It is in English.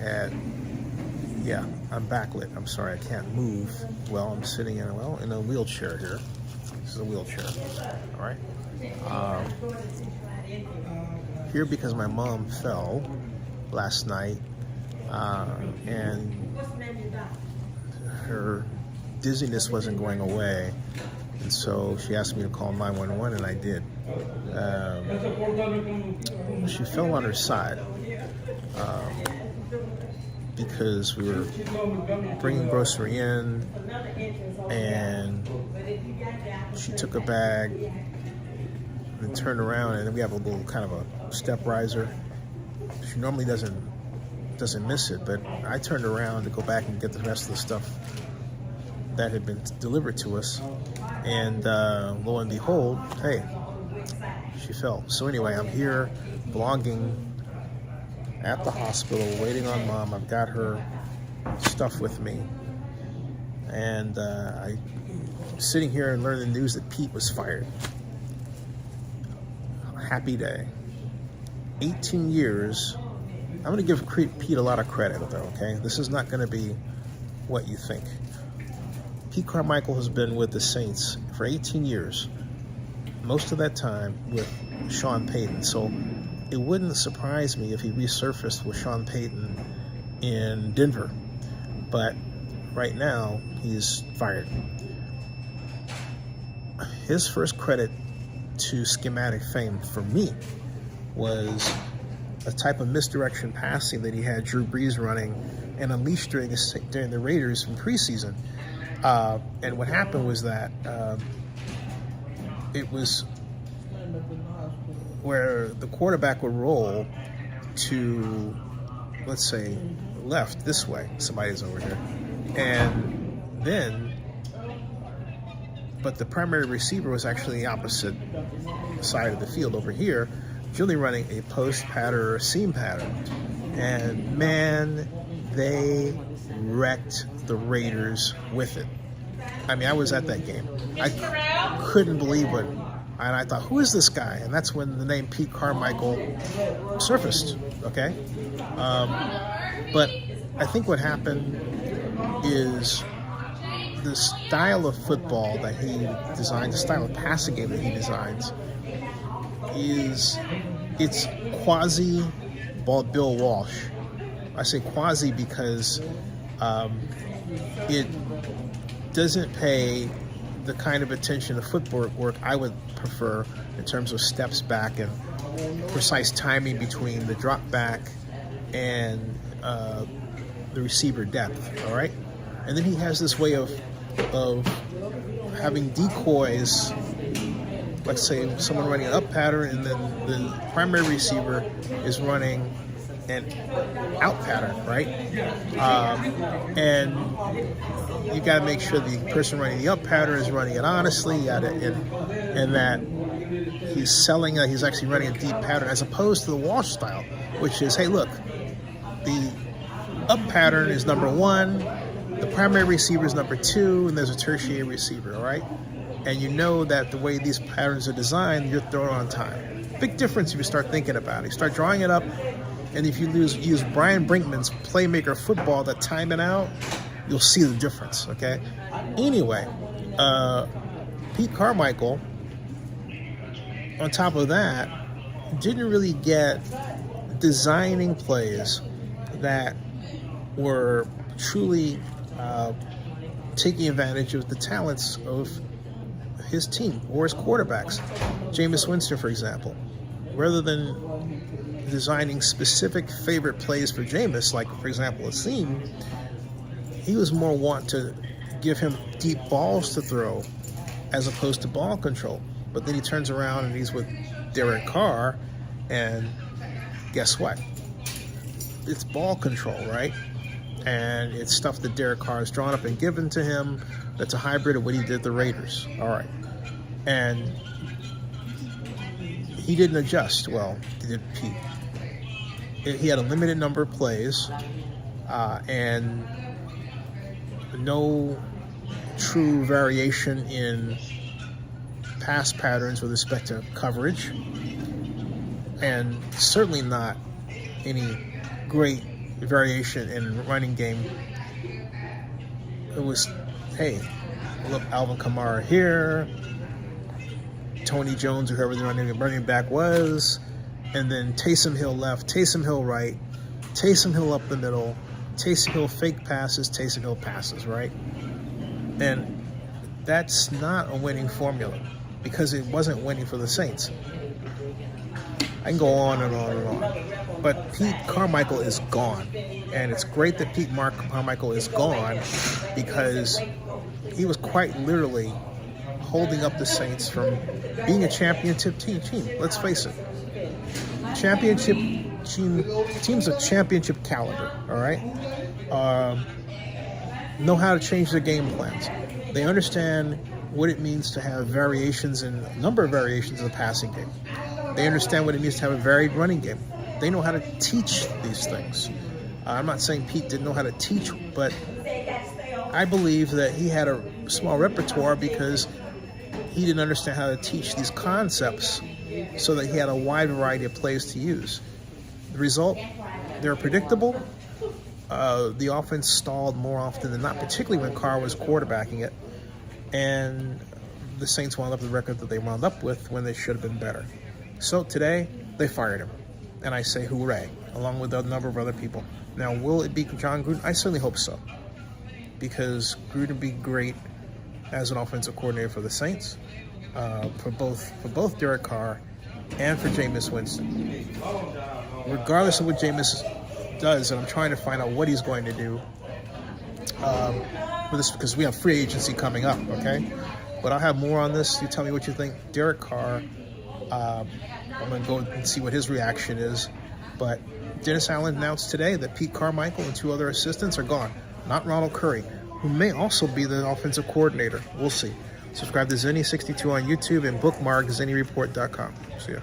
And yeah, I'm backlit. I'm sorry, I can't move. Well, I'm sitting in a wheelchair here. This is a wheelchair. All right. Here because my mom fell last night, and her dizziness wasn't going away, and so she asked me to call 911, and I did. She fell on her side because we were bringing grocery in, and she took a bag and turned around, and then we have a little kind of a step riser. She normally doesn't miss it, but I turned around to go back and get the rest of the stuff that had been delivered to us, and lo and behold, hey, she fell. So anyway, I'm here vlogging at the hospital, waiting on Mom. I've got her stuff with me, and I'm sitting here and learning the news that Pete was fired. Happy day. 18 years. I'm going to give Pete a lot of credit, though, okay? This is not going to be what you think. Pete Carmichael has been with the Saints for 18 years, most of that time with Sean Payton. So it wouldn't surprise me if he resurfaced with Sean Payton in Denver. But right now, he's fired. His first credit to schematic fame for me was a type of misdirection passing that he had Drew Brees running and unleashed during the Raiders in preseason. And what happened was that it was where the quarterback would roll to, let's say, left this way. Somebody's over here. And then, but the primary receiver was actually the opposite side of the field over here, generally running a post pattern or a seam pattern. And man, they wrecked the Raiders with it. I mean, I was at that game. I couldn't believe it. And I thought, who is this guy? And that's when the name Pete Carmichael surfaced, okay? But I think what happened is the style of football that he designed, the style of passing game that he designs, it's quasi Bill Walsh. I say quasi because it doesn't pay the kind of attention to footwork work I would prefer in terms of steps back and precise timing between the drop back and the receiver depth, all right? And then he has this way of having decoys, let's say someone running an up pattern and then the primary receiver is running an out pattern, right? And you got to make sure the person running the up pattern is running it honestly, and that he's actually running a deep pattern, as opposed to the Walsh style, which is, hey, look, the up pattern is number one, the primary receiver is number two, and there's a tertiary receiver, all right? And you know that the way these patterns are designed, you're throwing on time. Big difference if you start thinking about it. You start drawing it up, and if you use Brian Brinkman's playmaker football to time it out, you'll see the difference, okay? Anyway, Pete Carmichael, on top of that, didn't really get designing plays that were truly taking advantage of the talents of his team or his quarterbacks. Jameis Winston, for example, rather than designing specific favorite plays for Jameis, like, for example, a seam, he was more want to give him deep balls to throw as opposed to ball control. But then he turns around and he's with Derek Carr, and guess what? It's ball control, right? And it's stuff that Derek Carr has drawn up and given to him that's a hybrid of what he did the Raiders. All right. And he didn't adjust well, did Pete. He had a limited number of plays and no true variation in pass patterns with respect to coverage, and certainly not any great variation in running game. It was, hey, look, Alvin Kamara here, Tony Jones, whoever the running back was, and then Taysom Hill left, Taysom Hill right, Taysom Hill up the middle, Taysom Hill fake passes, Taysom Hill passes, right? And that's not a winning formula because it wasn't winning for the Saints. I can go on and on and on. But Pete Carmichael is gone. And it's great that Pete Carmichael is gone because he was quite literally holding up the Saints from being a championship team. Let's face it. Championship teams of championship caliber, all right? Know how to change their game plans. They understand what it means to have variations in a number of variations in the passing game. They understand what it means to have a varied running game. They know how to teach these things. I'm not saying Pete didn't know how to teach, but I believe that he had a small repertoire because he didn't understand how to teach these concepts so that he had a wide variety of plays to use. The result, they're predictable. The offense stalled more often than not, particularly when Carr was quarterbacking it. And the Saints wound up with the record that they wound up with when they should have been better. So today, they fired him. And I say hooray, along with a number of other people. Now, will it be Jon Gruden? I certainly hope so. Because Gruden would be great as an offensive coordinator for the Saints, for both Derek Carr and for Jameis Winston. Regardless of what Jameis does, and I'm trying to find out what he's going to do with this, because we have free agency coming up, okay? But I'll have more on this. You tell me what you think. Derek Carr, I'm going to go and see what his reaction is. But Dennis Allen announced today that Pete Carmichael and 2 other assistants are gone. Not Ronald Curry, who may also be the offensive coordinator. We'll see. Subscribe to Zenny62 on YouTube and bookmark ZennyReport.com. See ya.